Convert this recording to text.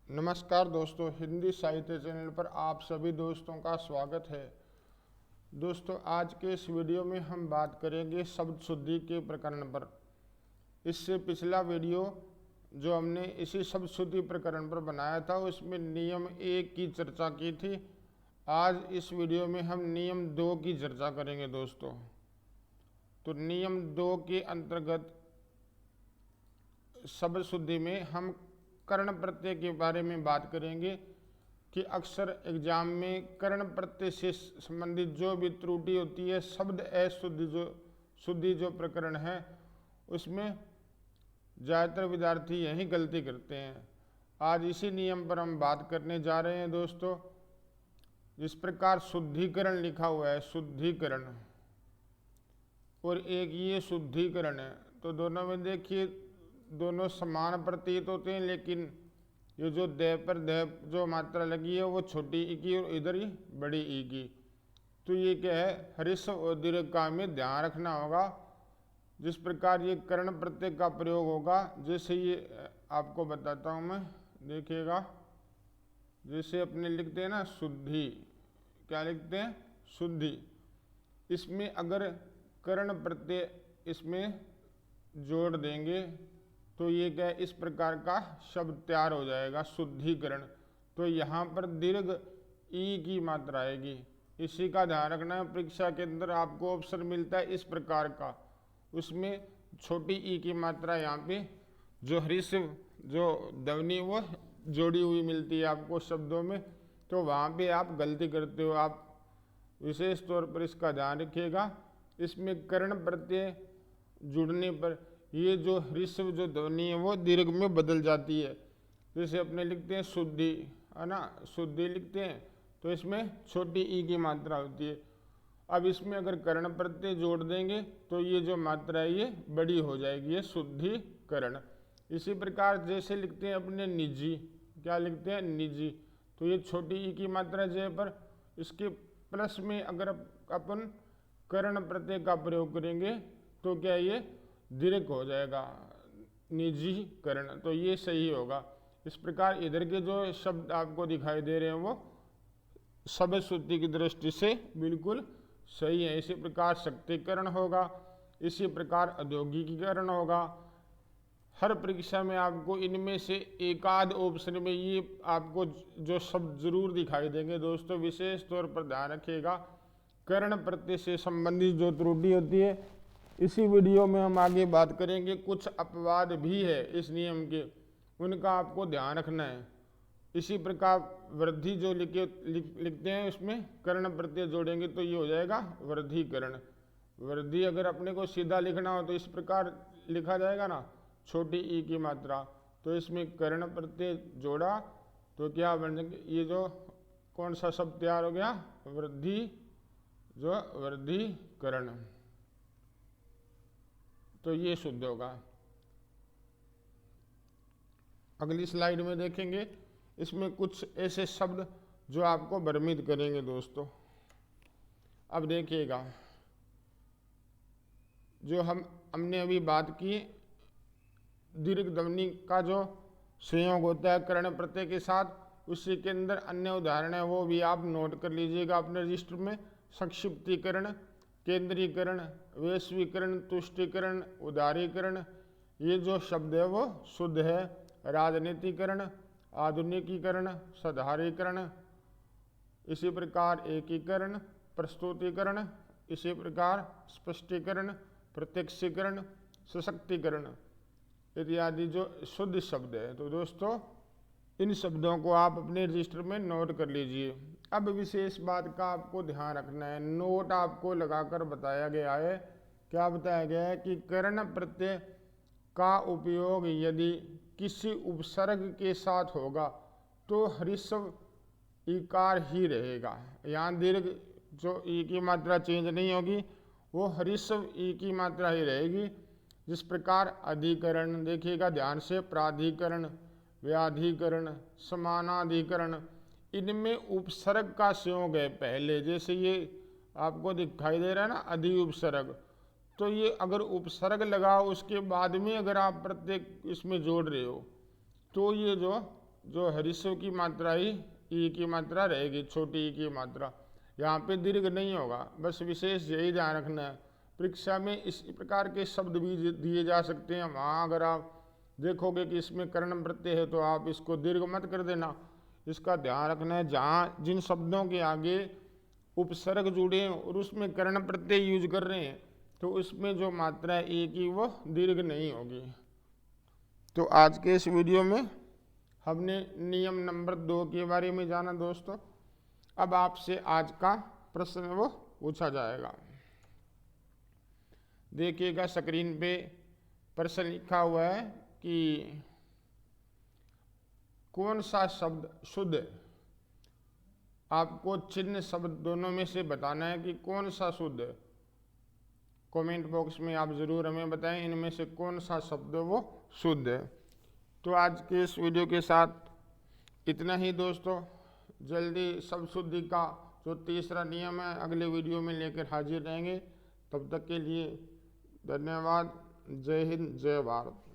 नमस्कार दोस्तों, हिंदी साहित्य चैनल पर आप सभी दोस्तों का स्वागत है। दोस्तों, आज के इस वीडियो में हम बात करेंगे शब्द शुद्धि के प्रकरण पर। इससे पिछला वीडियो जो हमने इसी शब्द शुद्धि प्रकरण पर बनाया था उसमें नियम 1 की चर्चा की थी। आज इस वीडियो में हम नियम 2 की चर्चा करेंगे दोस्तों। तो नियम 2 के अंतर्गत शब्द शुद्धि में हम कर्ण प्रत्यय के बारे में बात करेंगे कि अक्सर एग्जाम में कर्ण प्रत्यय से संबंधित जो भी त्रुटि होती है, शब्द शुद्धि जो प्रकरण है उसमें ज़्यादातर विद्यार्थी यही गलती करते हैं। आज इसी नियम पर हम बात करने जा रहे हैं दोस्तों। जिस प्रकार शुद्धिकरण लिखा हुआ है, शुद्धिकरण, और एक ये शुद्धिकरण है, तो दोनों में देखिए दोनों समान प्रतीत होते हैं, लेकिन ये जो दे पर दे जो मात्रा लगी है वो छोटी ई की और इधर ही बड़ी ई की। तो ये क्या है, ह्रस्व और दीर्घ का में ध्यान रखना होगा। जिस प्रकार ये कर्ण प्रत्यय का प्रयोग होगा, जैसे ये आपको बताता हूँ मैं, देखिएगा। जैसे अपने लिखते हैं ना शुद्धि, क्या लिखते हैं, शुद्धि। इसमें अगर कर्ण प्रत्यय इसमें जोड़ देंगे तो ये क्या है, इस प्रकार का शब्द तैयार हो जाएगा, शुद्धिकरण। तो यहाँ पर दीर्घ ई की मात्रा आएगी, इसी का ध्यान रखना है। परीक्षा के अंदर आपको ऑप्शन मिलता है इस प्रकार का, उसमें छोटी ई की मात्रा यहाँ पे जो ह्रस्व जो ध्वनि वो जोड़ी हुई मिलती है आपको शब्दों में, तो वहाँ पे आप गलती करते हो। आप विशेष तौर पर इसका ध्यान रखिएगा। इसमें कर्ण प्रत्यय जुड़ने पर ये जो ह्रस्व जो ध्वनि है वो दीर्घ में बदल जाती है। जैसे अपने लिखते हैं शुद्धि, है ना, शुद्धि लिखते हैं तो इसमें छोटी ई की मात्रा होती है। अब इसमें अगर कर्ण प्रत्यय जोड़ देंगे तो ये जो मात्रा है ये बड़ी हो जाएगी, ये शुद्धिकरण। इसी प्रकार जैसे लिखते हैं अपने निजी, क्या लिखते हैं, निजी, तो ये छोटी ई की मात्रा जय पर, इसके प्लस में अगर अपन कर्ण प्रत्यय का प्रयोग करेंगे तो क्या ये दीर्घ हो जाएगा, निजीकरण। तो ये सही होगा। इस प्रकार इधर के जो शब्द आपको दिखाई दे रहे हैं वो शब्द शुद्धि की दृष्टि से बिल्कुल सही है। इसी प्रकार शक्तिकरण होगा, इसी प्रकार औद्योगिकीकरण होगा। हर परीक्षा में आपको इनमें से एकाध ऑप्शन में ये आपको जो शब्द जरूर दिखाई देंगे दोस्तों। विशेष तौर पर ध्यान रखिएगा, कर्ण प्रत्यय से संबंधित जो त्रुटि होती है इसी वीडियो में हम आगे बात करेंगे। कुछ अपवाद भी है इस नियम के, उनका आपको ध्यान रखना है। इसी प्रकार वृद्धि जो लिखते हैं उसमें कर्ण प्रत्यय जोड़ेंगे तो ये हो जाएगा वृद्धिकरण। वृद्धि अगर अपने को सीधा लिखना हो तो इस प्रकार लिखा जाएगा ना, छोटी ई की मात्रा, तो इसमें कर्ण प्रत्यय जोड़ा तो क्या बन जाएंगे, ये जो कौन सा शब्द तैयार हो गया, वृद्धि, जो वृद्धिकरण। तो ये शुद्ध होगा। अगली स्लाइड में देखेंगे, इसमें कुछ ऐसे शब्द जो आपको भ्रमित करेंगे दोस्तों। अब देखिएगा, जो हमने अभी बात की, दीर्घ ध्वनि का जो संयोग होता है कर्ण प्रत्यय के साथ, उसी के अंदर अन्य उदाहरण है वो भी आप नोट कर लीजिएगा अपने रजिस्टर में। संक्षिप्तीकरण, केंद्रीकरण, वैश्वीकरण, तुष्टीकरण, उदारीकरण, ये जो शब्द है वो शुद्ध है। राजनीतिकरण, आधुनिकीकरण, साधारीकरण, इसी प्रकार एकीकरण, प्रस्तुतीकरण, इसी प्रकार स्पष्टीकरण, प्रत्यक्षीकरण, सशक्तिकरण इत्यादि जो शुद्ध शब्द है। तो दोस्तों इन शब्दों को आप अपने रजिस्टर में नोट कर लीजिए। अब विशेष बात का आपको ध्यान रखना है, नोट आपको लगाकर बताया गया है। क्या बताया गया है कि कर्ण प्रत्यय का उपयोग यदि किसी उपसर्ग के साथ होगा तो ह्रस्व ईकार ही रहेगा। यहाँ दीर्घ जो ई की मात्रा चेंज नहीं होगी, वो ह्रस्व ई की मात्रा ही रहेगी। जिस प्रकार अधिकरण, देखिएगा ध्यान से, प्राधिकरण, व्याधिकरण, समानाधिकरण, इनमें उपसर्ग का संयोग है पहले। जैसे ये आपको दिखाई दे रहा है ना, अधि उपसर्ग, तो ये अगर उपसर्ग लगा उसके बाद में अगर आप प्रत्येक इसमें जोड़ रहे हो तो ये जो जो हरिस्व की मात्रा ही ई की मात्रा रहेगी, छोटी ई की मात्रा। यहाँ पे दीर्घ नहीं होगा, बस विशेष यही ध्यान रखना है। परीक्षा में इस प्रकार के शब्द भी दिए जा सकते हैं, वहाँ अगर आप देखोगे कि इसमें कर्ण प्रत्यय है तो आप इसको दीर्घ मत कर देना, इसका ध्यान रखना है। जहाँ जिन शब्दों के आगे उपसर्ग जुड़े हैं और उसमें कर्ण प्रत्यय यूज कर रहे हैं तो उसमें जो मात्रा है ए की वो दीर्घ नहीं होगी। तो आज के इस वीडियो में हमने नियम नंबर 2 के बारे में जाना दोस्तों। अब आपसे आज का प्रश्न वो पूछा जाएगा। देखिएगा स्क्रीन पे प्रश्न लिखा हुआ है कि कौन सा शब्द शुद्ध है। आपको चिन्ह शब्द दोनों में से बताना है कि कौन सा शुद्ध है। कमेंट बॉक्स में आप ज़रूर हमें बताएं इनमें से कौन सा शब्द वो शुद्ध है। तो आज के इस वीडियो के साथ इतना ही दोस्तों। जल्दी सब शुद्धि का जो तीसरा नियम है अगले वीडियो में लेकर हाजिर रहेंगे। तब तक के लिए धन्यवाद। जय हिंद, जय भारत।